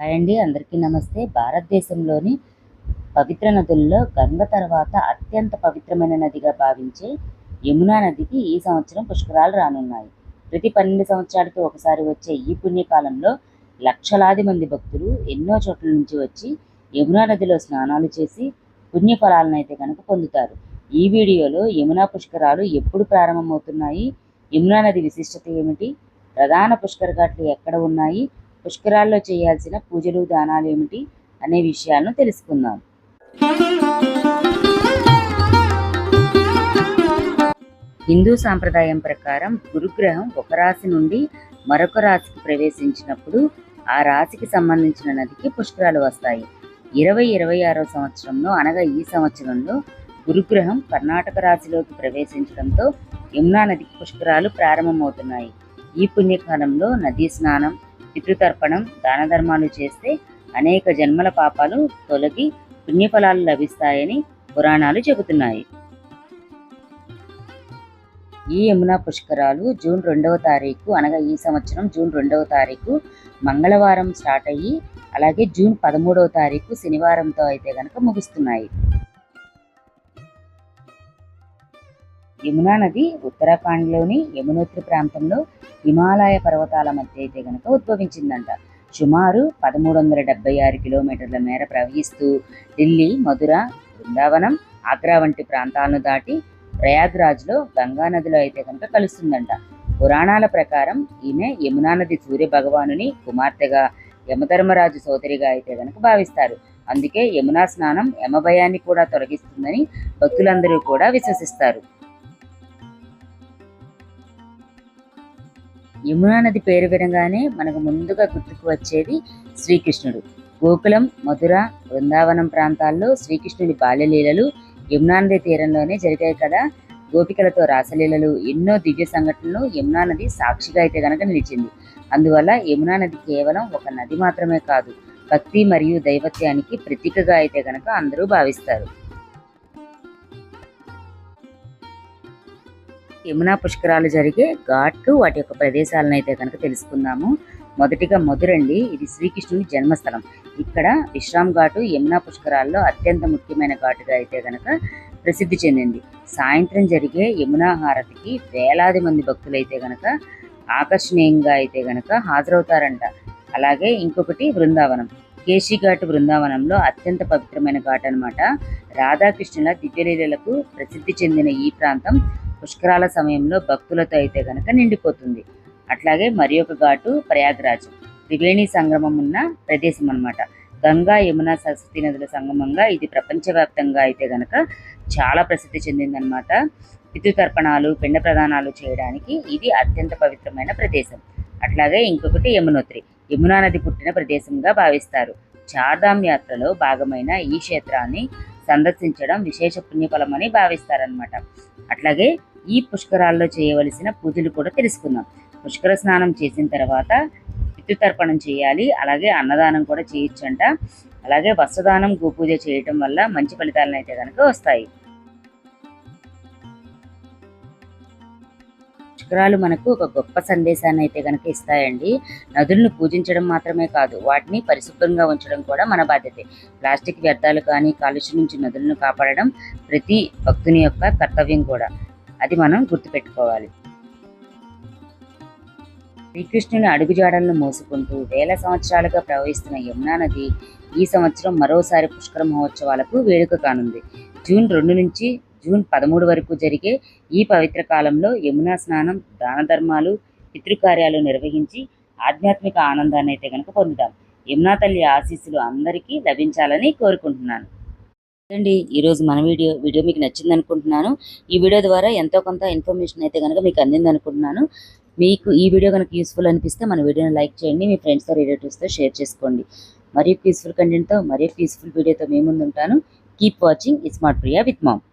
Hi అండి, అందరికీ నమస్తే. భారతదేశంలోని పవిత్ర నదుల్లో గంగ తర్వాత అత్యంత పవిత్రమైన నదిగా భావించే యమునా నదికి ఈ సంవత్సరం పుష్కరాలు రానున్నాయి. ప్రతి 12 సంవత్సరాలకి ఒకసారి వచ్చే ఈ పుణ్యకాలంలో లక్షలాది మంది భక్తులు ఎన్నో చోట్ల నుంచి వచ్చి యమునా నదిలో స్నానాలు చేసి పుణ్యఫలాలను అయితే కనుక పొందుతారు. ఈ వీడియోలో యమునా పుష్కరాలు ఎప్పుడు ప్రారంభమవుతున్నాయి, యమునా నది విశిష్టత ఏమిటి, ప్రధాన పుష్కర ఘాట్లు ఎక్కడ ఉన్నాయి, పుష్కరాల్లో చేయాల్సిన పూజలు దానాలు ఏమిటి అనే విషయాలను తెలుసుకుందాం. హిందూ సాంప్రదాయం ప్రకారం గురుగ్రహం ఒక రాశి నుండి మరొక రాశికి ప్రవేశించినప్పుడు ఆ రాశికి సంబంధించిన నదికి పుష్కరాలు వస్తాయి. 2026వ సంవత్సరంలో అనగా ఈ సంవత్సరంలో గురుగ్రహం కర్ణాటక రాశిలోకి ప్రవేశించడంతో యమునా నదికి పుష్కరాలు ప్రారంభమవుతున్నాయి. ఈ పుణ్యకాలంలో నదీ స్నానం, పితృతర్పణం, దాన ధర్మాలు చేస్తే అనేక జన్మల పాపాలు తొలగి పుణ్యఫలాలు లభిస్తాయని పురాణాలు చెబుతున్నాయి. ఈ యమునా పుష్కరాలు జూన్ 2వ తారీఖు అనగా ఈ సంవత్సరం జూన్ 2వ తారీఖు మంగళవారం స్టార్ట్ అయ్యి అలాగే జూన్ 13వ తారీఖు శనివారంతో అయితే కనుక ముగుస్తున్నాయి. యమునా నది ఉత్తరాఖండ్లోని యమునోత్రి ప్రాంతంలో హిమాలయ పర్వతాల మధ్య అయితే కనుక ఉద్భవించిందంట. సుమారు 1376 కిలోమీటర్ల మేర ప్రవహిస్తూ ఢిల్లీ, మధుర, బృందావనం, ఆగ్రా వంటి ప్రాంతాలను దాటి ప్రయాగ్రాజ్లో గంగా నదిలో అయితే కనుక కలుస్తుందంట. పురాణాల ప్రకారం ఈమె యమునా నది సూర్య భగవానుని కుమార్తెగా, యమధర్మరాజు సోదరిగా అయితే కనుక భావిస్తారు. అందుకే యమునా స్నానం యమభయాన్ని కూడా తొలగిస్తుందని భక్తులందరూ కూడా విశ్వసిస్తారు. యమునా నది పేరు వినగానే మనకు ముందుగా గుర్తుకు వచ్చేది శ్రీకృష్ణుడు. గోకులం, మధుర, బృందావనం ప్రాంతాల్లో శ్రీకృష్ణుడి బాల్యలీలలు యమునా నది తీరంలోనే జరిగాయి కదా. గోపికలతో రాసలీలలు, ఎన్నో దివ్య సంఘటనలు యమునా నది సాక్షిగా అయితే కనుక నిలిచింది. అందువల్ల యమునా నది కేవలం ఒక నది మాత్రమే కాదు, భక్తి మరియు దైవత్యానికి ప్రతీకగా అయితే కనుక అందరూ భావిస్తారు. యమునా పుష్కరాలు జరిగే ఘాట్లు, వాటి యొక్క ప్రదేశాలను అయితే కనుక తెలుసుకుందాము. మొదటిగా మధురండి. ఇది శ్రీకృష్ణుని జన్మస్థలం. ఇక్కడ విశ్రామ్ ఘాటు యమునా పుష్కరాల్లో అత్యంత ముఖ్యమైన ఘాటుగా అయితే కనుక ప్రసిద్ధి చెందింది. సాయంత్రం జరిగే యమునా హారతికి వేలాది మంది భక్తులు అయితే కనుక ఆకర్షణీయంగా అయితే కనుక హాజరవుతారంట. అలాగే ఇంకొకటి బృందావనం. కేశీఘాట్ బృందావనంలో అత్యంత పవిత్రమైన ఘాట్ అనమాట. రాధాకృష్ణుల దివ్యలీలలకు ప్రసిద్ధి చెందిన ఈ ప్రాంతం పుష్కరాల సమయంలో భక్తులతో అయితే కనుక నిండిపోతుంది. అట్లాగే మరి ఒక ఘాటు ప్రయాగ్రాజ్, త్రివేణి సంగమం ఉన్న ప్రదేశం అనమాట. గంగా, యమున, సరస్వతి నదుల సంగమంగా ఇది ప్రపంచవ్యాప్తంగా అయితే కనుక చాలా ప్రసిద్ధి చెందిందనమాట. పితృతర్పణాలు, పిండ ప్రదానాలు చేయడానికి ఇది అత్యంత పవిత్రమైన ప్రదేశం. అట్లాగే ఇంకొకటి యమునోత్రి, యమునా నది పుట్టిన ప్రదేశంగా భావిస్తారు. చార్ధామ్ యాత్రలో భాగమైన ఈ క్షేత్రాన్ని సందర్శించడం విశేష పుణ్యఫలమని భావిస్తారనమాట. అట్లాగే ఈ పుష్కరాల్లో చేయవలసిన పూజలు కూడా తెలుసుకుందాం. పుష్కర స్నానం చేసిన తర్వాత పితృతర్పణం చేయాలి, అలాగే అన్నదానం కూడా చేయొచ్చంట. అలాగే వస్త్రదానం, గోపూజ చేయటం వల్ల మంచి ఫలితాలను అయితే కనుక వస్తాయి. పుష్కరాలు మనకు ఒక గొప్ప సందేశాన్ని అయితే కనుక ఇస్తాయండి. నదులను పూజించడం మాత్రమే కాదు, వాటిని పరిశుభ్రంగా ఉంచడం కూడా మన బాధ్యతే. ప్లాస్టిక్ వ్యర్థాలు కానీ కాలుష్యం నుంచి నదులను కాపాడడం ప్రతి భక్తుని యొక్క కర్తవ్యం కూడా. అది మనం గుర్తుపెట్టుకోవాలి. శ్రీకృష్ణుని అడుగుజాడలను మోసుకుంటూ వేల సంవత్సరాలుగా ప్రవహిస్తున్న యమునా నది ఈ సంవత్సరం మరోసారి పుష్కర మహోత్సవాలకు వేడుక కానుంది. జూన్ 2 నుంచి జూన్ 13 వరకు జరిగే ఈ పవిత్ర కాలంలో యమునా స్నానం, దాన ధర్మాలు, పితృకార్యాలు నిర్వహించి ఆధ్యాత్మిక ఆనందాన్ని అయితే కనుక పొందుతాం. యమునా తల్లి ఆశీస్సులు అందరికీ లభించాలని కోరుకుంటున్నాను. అండి, ఈరోజు మన వీడియో మీకు నచ్చింది అనుకుంటున్నాను. ఈ వీడియో ద్వారా ఎంతో కొంత ఇన్ఫర్మేషన్ అయితే కనుక మీకు అందింది అనుకుంటున్నాను. మీకు ఈ వీడియో కనుక యూస్ఫుల్ అనిపిస్తే మన వీడియోని లైక్ చేయండి, మీ ఫ్రెండ్స్తో, రిలేటివ్స్తో షేర్ చేసుకోండి. మరియు పీస్ఫుల్ కంటెంట్తో, మరియు పీస్ఫుల్ వీడియోతో మీ ముందు ఉంటాను. Keep watching smart Priya with ma'am.